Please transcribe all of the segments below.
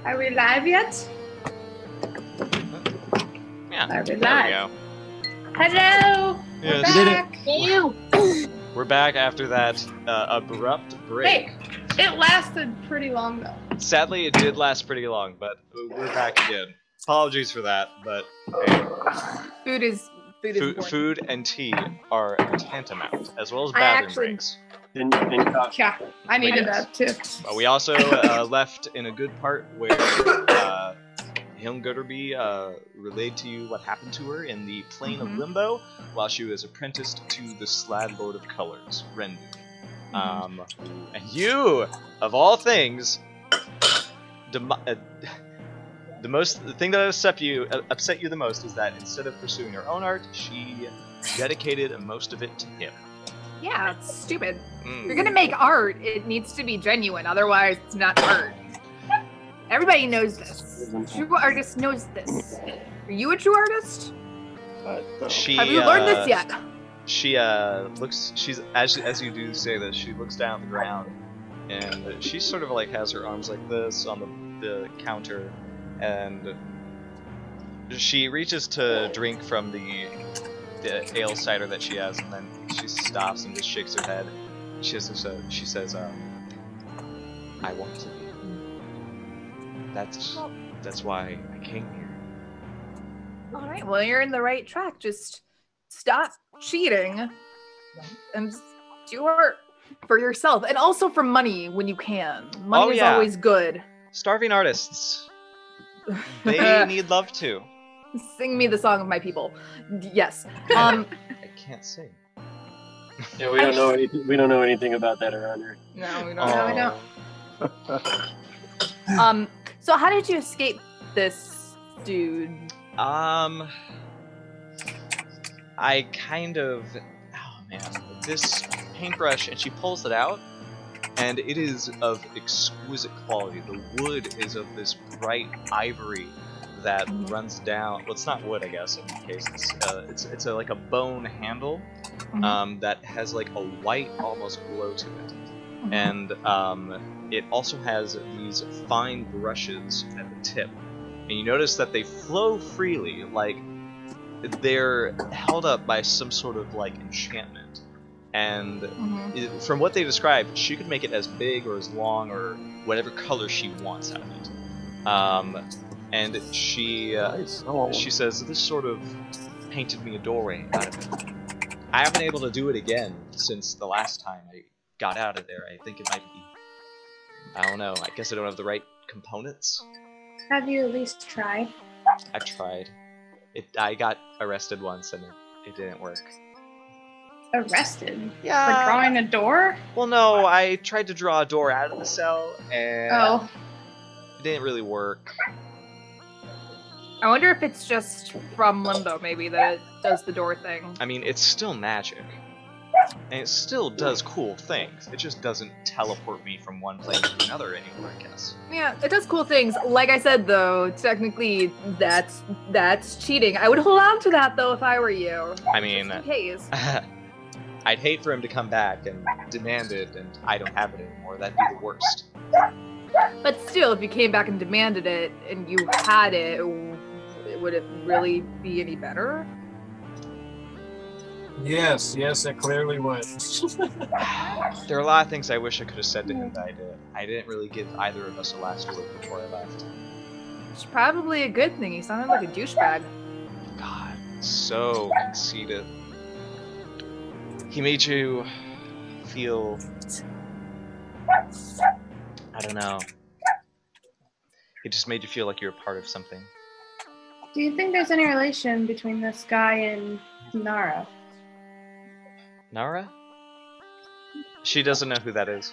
Are we live yet? Yeah. Are we There live? we go. Hello. Yes. We're back. Ew. We're back after that abrupt break. Hey, it lasted pretty long though. Sadly, it did last pretty long, but we're back again. Apologies for that, but hey, Food is important. food and tea are tantamount, as well as I bathroom actually- breaks. Yeah, I needed that too. But we also left in a good part where Hilmgutterby relayed to you what happened to her in the plane of Limbo while she was apprenticed to the Slaad Lord of Colors, Rendu. And you, of all things, the thing that upset you the most is that instead of pursuing her own art, she dedicated most of it to him. Yeah, it's stupid. If you're gonna make art, it needs to be genuine, otherwise it's not art. Everybody knows this. True artist knows this. Are you a true artist? Have you learned this yet? She looks. She's as you do say this. She looks down at the ground, and she sort of like has her arms like this on the counter, and she reaches to drink from the ale cider that she has, and then she stops and just shakes her head. She says, "I want to be. That's why I came here." All right. Well, you're in the right track. Just stop cheating and just do art for yourself, and also for money when you can. Money is always good. Starving artists. They need love too. Sing me the song of my people. Yes. I can't sing. Yeah, we don't know anything. We don't know anything about that around here. No, we don't. No, we don't. So how did you escape this dude? I kind of, this paintbrush, and she pulls it out, and it is of exquisite quality. The wood is of this bright ivory that runs down. Well, it's not wood, I guess. In this case, it's like a bone handle that has like a white almost glow to it, and it also has these fine brushes at the tip, and you notice that they flow freely, like they're held up by some sort of like enchantment. And from what they described, she could make it as big or as long or whatever color she wants out of it. And she says, "This sort of painted me a doorway out of it. I haven't been able to do it again since the last time I got out of there. I think it might be, I don't know, I guess I don't have the right components." Have you at least tried? I tried. I got arrested once and it didn't work. Arrested? Yeah. For drawing a door? Well, no, I tried to draw a door out of the cell and it didn't really work. I wonder if it's just from Limbo, maybe, that it does the door thing. I mean, it's still magic. And it still does cool things. It just doesn't teleport me from one place to another anymore, I guess. Yeah, it does cool things. Like I said, though, technically, that's cheating. I would hold on to that, though, if I were you. I mean, just in case. I'd hate for him to come back and demand it, and I don't have it anymore. That'd be the worst. But still, if you came back and demanded it, and you had it, would it really be any better? Yes, it clearly would. There are a lot of things I wish I could have said to him that I did. I didn't really give either of us a last word before I left. It's probably a good thing. He sounded like a douchebag. God, so conceited. He made you feel, I don't know. He just made you feel like you're a part of something. Do you think there's any relation between this guy and Nara? Nara? She doesn't know who that is.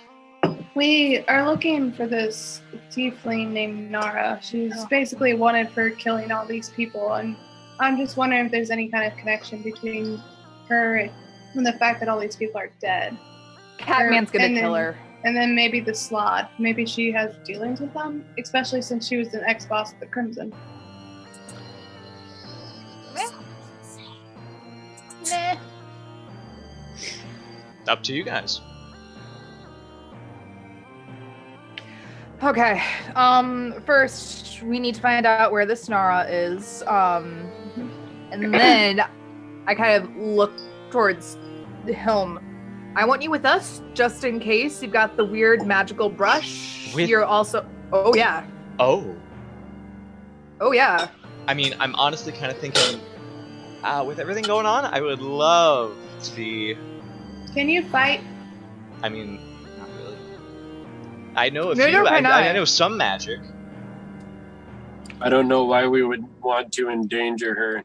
We are looking for this tiefling named Nara. She's basically wanted for killing all these people, and I'm just wondering if there's any kind of connection between her and the fact that all these people are dead. Catman's gonna kill her. And then maybe the Slaad. Maybe she has dealings with them, especially since she was an ex-boss of the Crimson. Meh. Up to you guys. Okay. First we need to find out where this Nara is. And then I kind of look towards Hilm. I want you with us, just in case. You've got the weird magical brush. You're also... Oh, yeah. Oh. Oh, yeah. I mean, I'm honestly kind of thinking, with everything going on, I would love to be... Can you fight? I mean, not really. I know a few. I know some magic. I don't know why we would want to endanger her.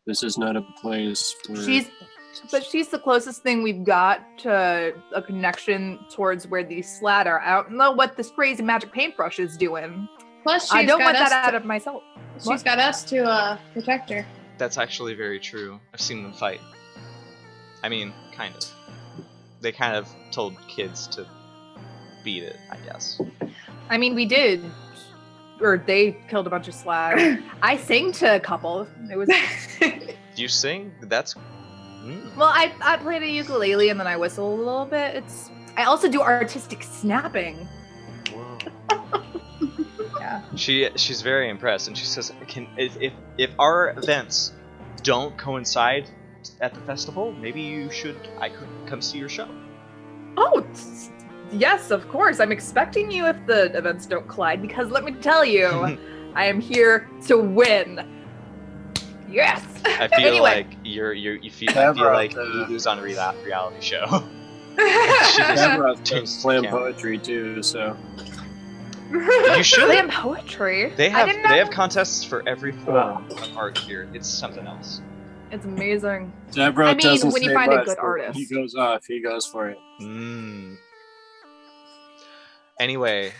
This is not a place for... She's the closest thing we've got to a connection towards where these Slaad are. I don't know what this crazy magic paintbrush is doing. Plus, I don't want that out of myself. She's got us to protect her. That's actually very true. I've seen them fight. I mean, kind of. They kind of told kids to beat it, I guess. I mean, we did. Or they killed a bunch of Slaad. I sang to a couple. It was... Do you sing? That's... Well, I played a ukulele and then I whistle a little bit. I also do artistic snapping. Whoa. Yeah. She's very impressed, and she says, if our events don't coincide at the festival, maybe I could come see your show. Oh, yes, of course. I'm expecting you if the events don't collide, because let me tell you, I am here to win. Yes. I feel like you feel like who's on a reality show. She slam poetry too, so. You should. Slam poetry. They have contests for every form of art here. It's something else. It's amazing. Deborah doesn't when you say find much, a good artist, he goes off. He goes for it. Anyway,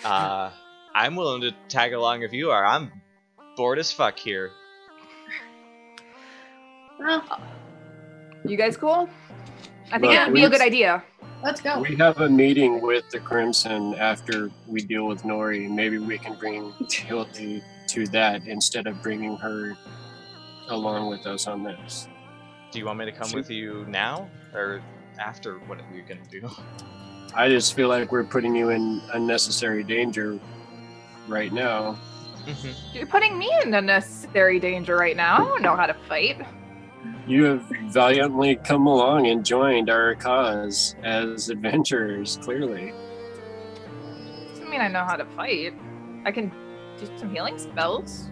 I'm willing to tag along if you are. I'm bored as fuck here. Well, you guys cool? I think that would be a good idea. Let's go. We have a meeting with the Crimson after we deal with Nori. Maybe we can bring Hildy to that instead of bringing her along with us on this. Do you want me to come with you now or after? What are you gonna do? I just feel like we're putting you in unnecessary danger right now. You're putting me in unnecessary danger right now. I don't know how to fight. You have valiantly come along and joined our cause as adventurers, clearly. Doesn't mean I know how to fight. I can do some healing spells.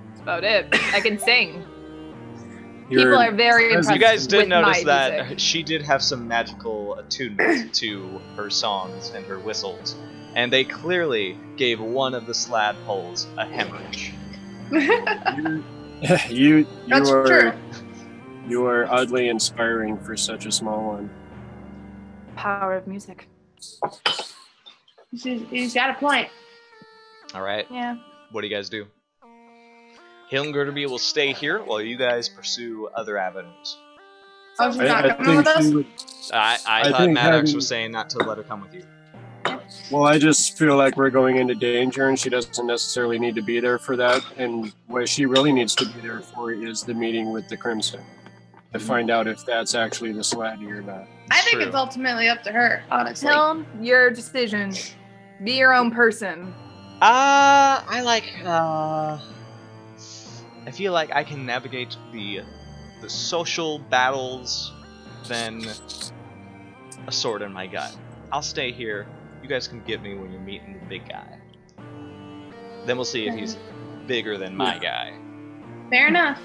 That's about it. I can sing. People are very impressed. You guys did with notice my that music. she did have some magical attunement to her songs and her whistles, and they clearly gave one of the Slaad poles a hemorrhage. That's true. You are oddly inspiring for such a small one. Power of music. He's got a point. All right. Yeah. What do you guys do? Hilmgerderby will stay here while you guys pursue other avenues. Oh, she's not coming with us? I thought Maddox was saying not to let her come with you. Well, I just feel like we're going into danger, and she doesn't necessarily need to be there for that. And what she really needs to be there for is the meeting with the Crimson to find out if that's actually the Slaadi or not. I think it's ultimately up to her, honestly. Hilm, your decision. Be your own person. I feel like I can navigate the social battles than a sword in my gut. I'll stay here. You guys can get me when you're meeting the big guy. Then we'll see if he's bigger than my guy. Fair enough.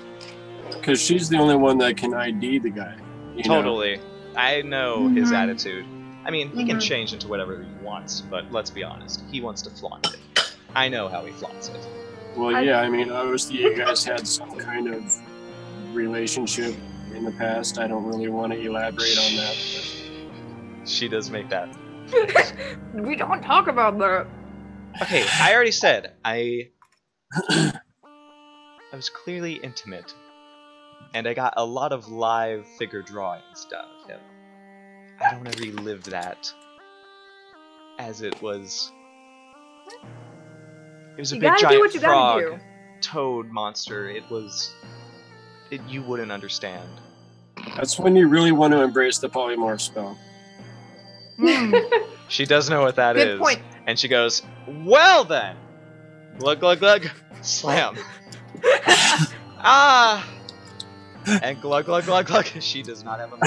Because she's the only one that can ID the guy. Totally. I know his attitude. I mean, he can change into whatever he wants, but let's be honest. He wants to flaunt it. I know how he flaunts it. Well, yeah, I mean, obviously you guys had some kind of relationship in the past. I don't really want to elaborate on that. But... She does make that. We don't talk about that. Okay, I already said, I was clearly intimate. And I got a lot of live figure drawings done of him. I don't want to relive that as it was. It was a big giant frog, toad monster. You wouldn't understand. That's when you really want to embrace the polymorph spell. She does know what that is. Good point. And she goes, well then! Glug, glug, glug. Slam. Ah! And glug, glug, glug, glug. She does not have a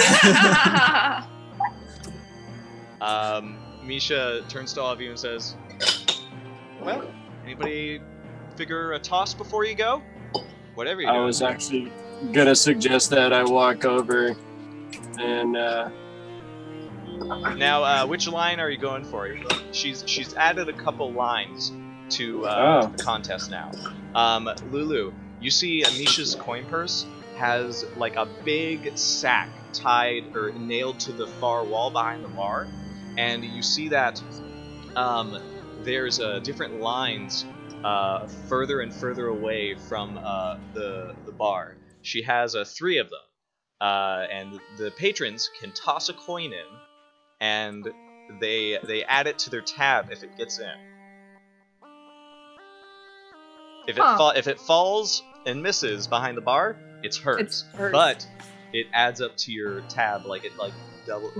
mouth. Misha turns to all of you and says, well, anybody figure a toss before you go? Whatever you do. I was actually gonna suggest that I walk over and Now, which line are you going for? She's added a couple lines to the contest now. Lulu, you see Misha's coin purse has like a big sack tied or nailed to the far wall behind the bar, and you see that there's different lines further and further away from the bar. She has 3 of them, and the patrons can toss a coin in, and they add it to their tab if it gets in. If it falls and misses behind the bar, it's hers. But it adds up to your tab like double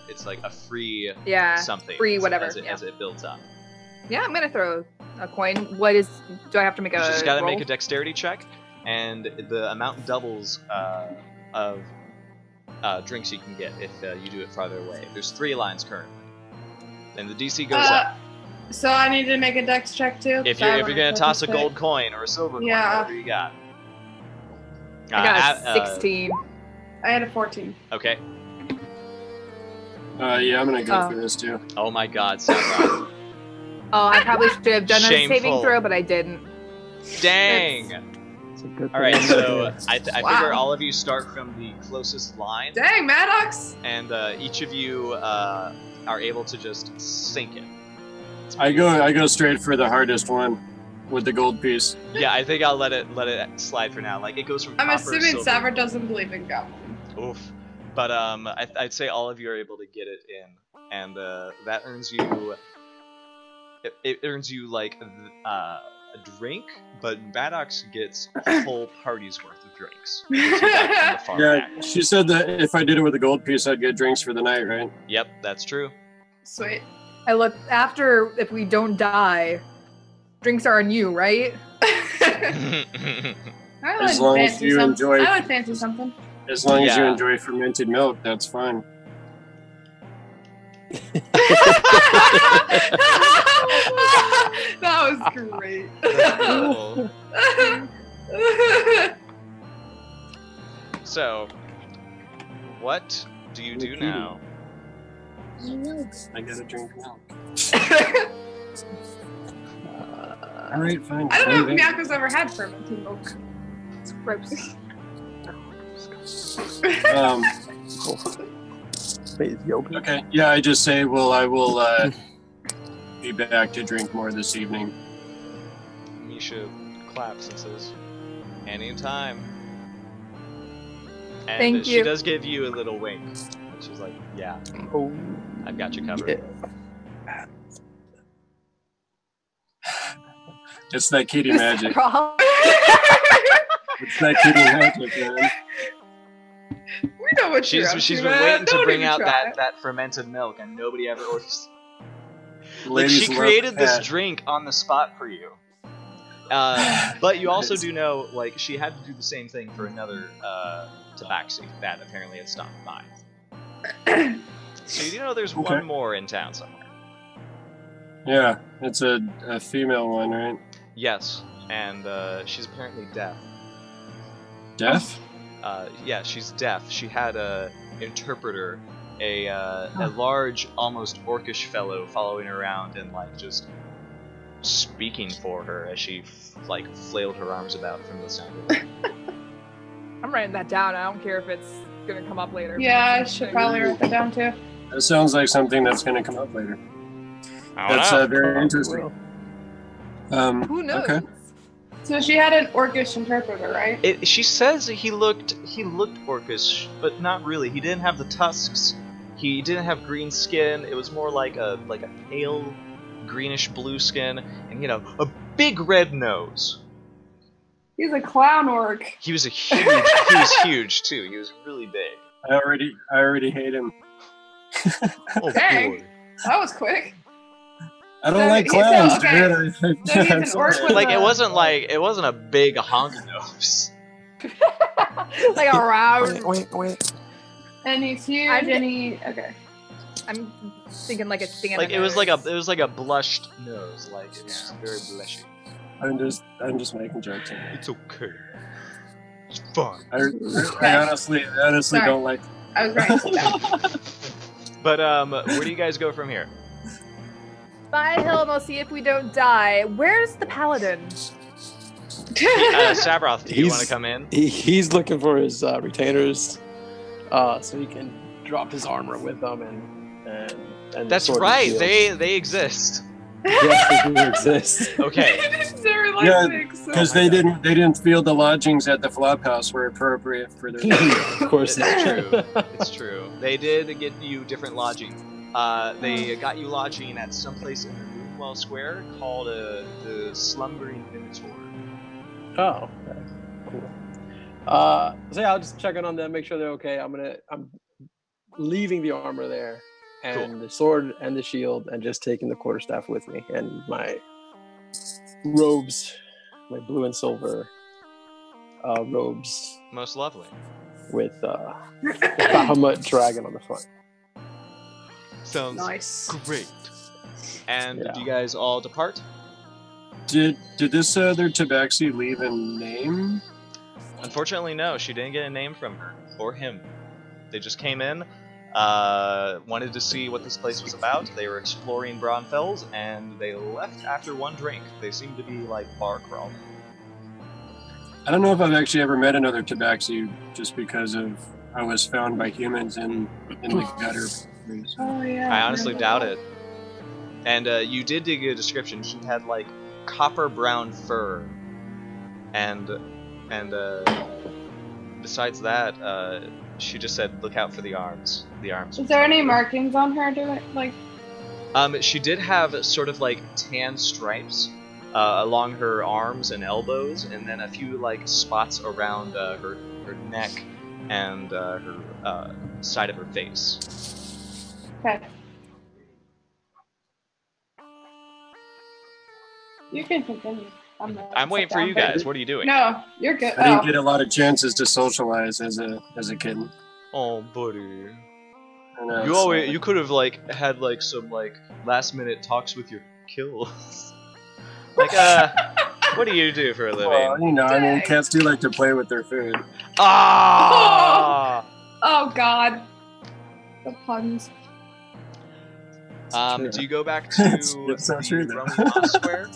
it's like a free something. Free whatever as it builds up. Yeah, I'm gonna throw a coin. Do I have to make a? You just gotta roll? make a dexterity check, and the amount doubles of drinks you can get if you do it farther away. There's 3 lines currently, and the DC goes up. So I need to make a dex check too? If you're gonna toss a gold coin or a silver coin, whatever you got. I got a 16. I had a 14. Okay. yeah, I'm gonna go for this too. Oh my God, Sarah. Oh, I probably should have done Shameful. a saving throw, but I didn't. Dang. Alright, so I figure all of you start from the closest line. Dang, Maddox! And each of you are able to just sink it. I go straight for the hardest one with the gold piece. Yeah, I think I'll let it slide for now. Like it goes from I'm copper, assuming silver. Saver doesn't believe in goblin. Oof. But I'd say all of you are able to get it in, and that earns you. It earns you like a drink, but Maddox gets a whole party's worth of drinks. Yeah, she said that if I did it with a gold piece, I'd get drinks for the night, right? Yep, that's true. Sweet. I look after if we don't die, drinks are on you, right? As long as you enjoy. I would fancy something. As long as you enjoy fermented milk, that's fine. That was great. So, what do you do now? I gotta drink milk. Alright, fine. I don't know if Miyako's ever had fermented milk. It's gross. Okay, yeah, I just say, well, I will be back to drink more this evening. Misha claps and says, anytime. And Thank she you. does give you a little wink. She's like, yeah, I've got you covered. Yeah. It's that kitty magic. It's that kitty magic, man. We know what She's been waiting to bring out that fermented milk, and nobody ever orders. Like she created this drink on the spot for you. But you also do know, like, she had to do the same thing for another tabaxi that apparently had stopped by. So you do know there's one more in town somewhere. Yeah, it's a female one, right? Yes, and she's apparently deaf. Deaf? Yeah, she's deaf. She had a interpreter, a large, almost orcish fellow following her around and like just speaking for her as she like flailed her arms about from the sound of it. I'm writing that down. I don't care if it's gonna come up later. Yeah, I should probably write that down too. That sounds like something that's going to come up later. That's very interesting. Who knows? Okay. So she had an orcish interpreter, right? She says he looked orcish, but not really. He didn't have the tusks. He didn't have green skin. It was more like a pale greenish blue skin, and a big red nose. He's a clown orc. He was huge too. He was really big. I already hate him. Oh, Dang. boy. That was quick. I don't like clowns, dude. So he's an orc with Like it wasn't a big honk nose. Like a round. Wait. And he's huge okay. I'm thinking like a thing. Like it was like a blushed nose. Like it was just very blushy. I'm just making jokes. It's okay. It's fun. I honestly Sorry. don't like. I was writing it down. But where do you guys go from here? By hill, and we'll see if we don't die. Where's the paladin? Sabroth, do you want to come in? He's looking for his retainers, so he can drop his armor with them and That's sword and right. shield. They exist. Yes, they do exist. Okay. Yeah, because they didn't feel the lodgings at the flop house were appropriate for their. Of course, It's true. It's true. They did get you different lodging. They got you lodging at some place in the Moonwell Square called the Slumbering Minotaur. Oh, okay. Cool. So yeah, I'll just check in on them, make sure they're okay. I'm leaving the armor there, and the sword and the shield, and just taking the quarterstaff with me and my robes, my blue and silver robes. Most lovely. With the Bahamut dragon on the front. Sounds Nice. great. And Yeah. do you guys all depart? Did this other tabaxi leave a name? Unfortunately, no. She didn't get a name from her or him. They just came in, wanted to see what this place was about. They were exploring Braunfels, and they left after one drink. They seemed to be like bar crawling. I don't know if I've actually ever met another tabaxi, just because of I was found by humans in the gutter. Oh yeah. I honestly doubt it. And you did dig a description. She had like copper brown fur, and besides that, she just said, "Look out for the arms." The arms. Is there any markings on her? Like? She did have sort of like tan stripes along her arms and elbows, and then a few like spots around her neck and her side of her face. Okay. You can continue. I'm waiting for you guys. What are you doing? No, you're good. I didn't get a lot of chances to socialize as a kid. Oh, buddy. I know, You could have like had like some like last minute talks with your kills. Like what do you do for a living? Well, you know, I mean, cats do like to play with their food. Ah! Oh God. The puns. Do you go back to It's so true, though. Roman Square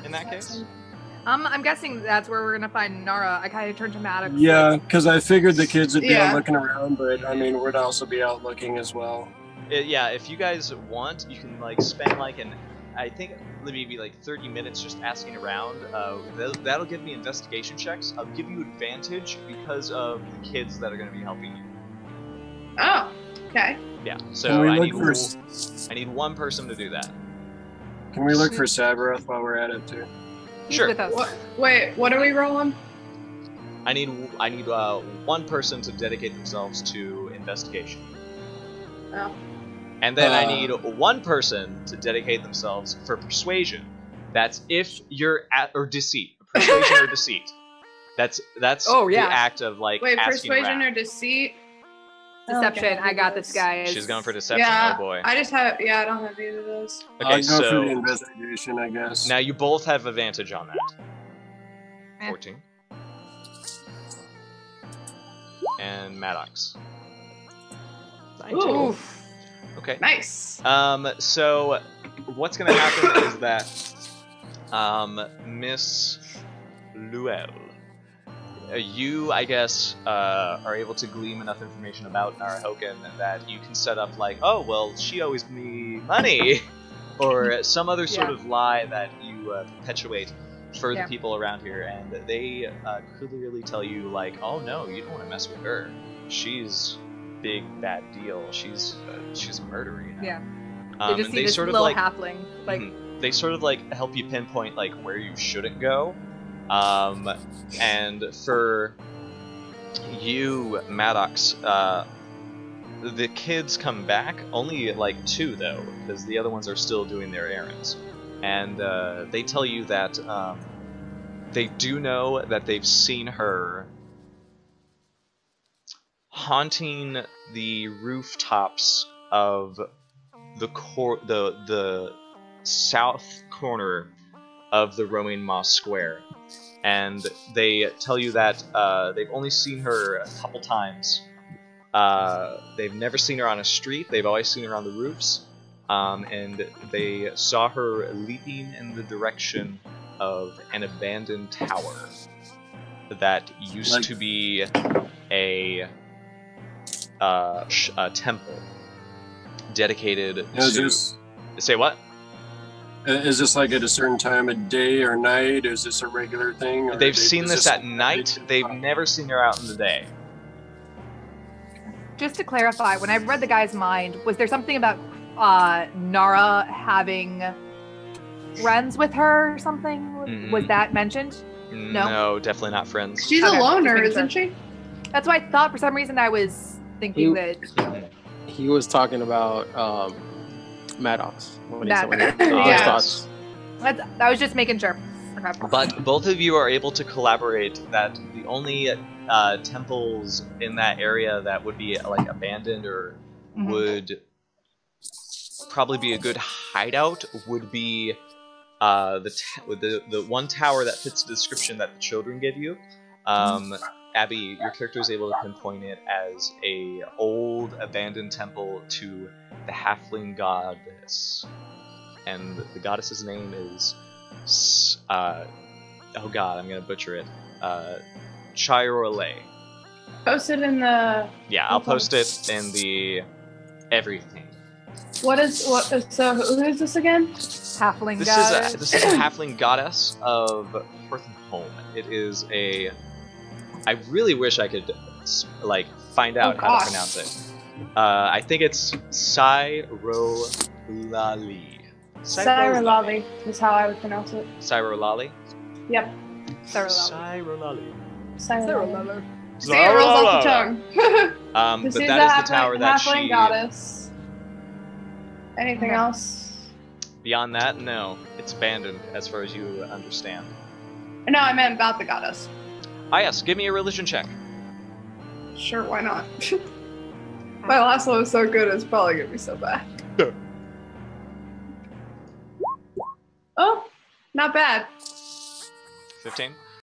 in that case? I'm guessing that's where we're gonna find Nara. I kind of turned to Maddox. Yeah, because I figured the kids would be Yeah. out looking around, but I mean, we'd also be out looking as well. Yeah, if you guys want, you can like spend like I think maybe like 30 minutes just asking around. That'll give me investigation checks. I'll give you advantage because of the kids that are going to be helping you. Oh. Okay. Yeah, Can so we I look need one person to do that. Can we look for Sabroth while we're at it too? He's Sure. with us. Wait, what are we rolling? I need one person to dedicate themselves to investigation. Oh. And then I need one person to dedicate themselves for persuasion. That's if you're or deceit. Persuasion or deceit. That's Oh, yeah. the act of like Wait, asking persuasion around. or deceit? Deception. Okay. I got this, guys. She's going for deception. Yeah. Oh boy. I just have. Yeah, I don't have either of those. Okay, I'd go for the so investigation, I guess. now you both have advantage on that. Eh. 14. And Maddox. 19. Ooh, Okay. nice. So what's gonna happen is that Miss Luell, you, I guess, are able to glean enough information about Narahoken that you can set up like, oh well, she owes me money, or some other sort of lie that you perpetuate for the people around here, and they clearly tell you like, oh no, you don't want to mess with her. She's big bad deal. She's a murderer, you know. Yeah. And They just see they this sort of little like halfling. Like, they sort of like help you pinpoint like where you shouldn't go. And for you, Maddox, the kids come back. Only like 2 though, because the other ones are still doing their errands. and they tell you that they do know that they've seen her haunting the rooftops of the south corner of the Romaine Moss Square, and they tell you that they've only seen her a couple times. They've never seen her on a street. They've always seen her on the roofs, and they saw her leaping in the direction of an abandoned tower that used to be a temple dedicated to... Say what? Is this like at a certain time of day or night? Is this a regular thing? Or They've seen this at night. They've never seen her out in the day. Just to clarify, when I read the guy's mind, was there something about Nara having friends with her or something? Mm-hmm. Was that mentioned? No, definitely not friends. She's a loner, isn't she? That's what I thought. For some reason, I was thinking that... He was talking about Maddox. Yes. I was just making sure. Okay. But both of you are able to collaborate that the only temples in that area that would be like abandoned or would probably be a good hideout would be the one tower that fits the description that the children give you. Abby, your character is able to pinpoint it as a old abandoned temple to the halfling goddess, and the goddess's name is oh god, I'm gonna butcher it. Chirole. Post it in the... Yeah, I'll post it in the everything. So who is this again? Halfling goddess. This is a halfling goddess of Hearth and Home. It is a... I really wish I could like find out how to pronounce it. I think it's Cyrolali. Cyrolali is how I would pronounce it. Cyrolali? Yep. Cyrolali. Cyrolali. See, it rolls off the tongue. But that is the tower that she... Halfling goddess. Anything else? Beyond that, no. It's abandoned, as far as you understand. No, I meant about the goddess. Ah yes, give me a religion check. Sure, why not? My last one was so good, it's probably gonna be so bad. Oh, not bad. 15?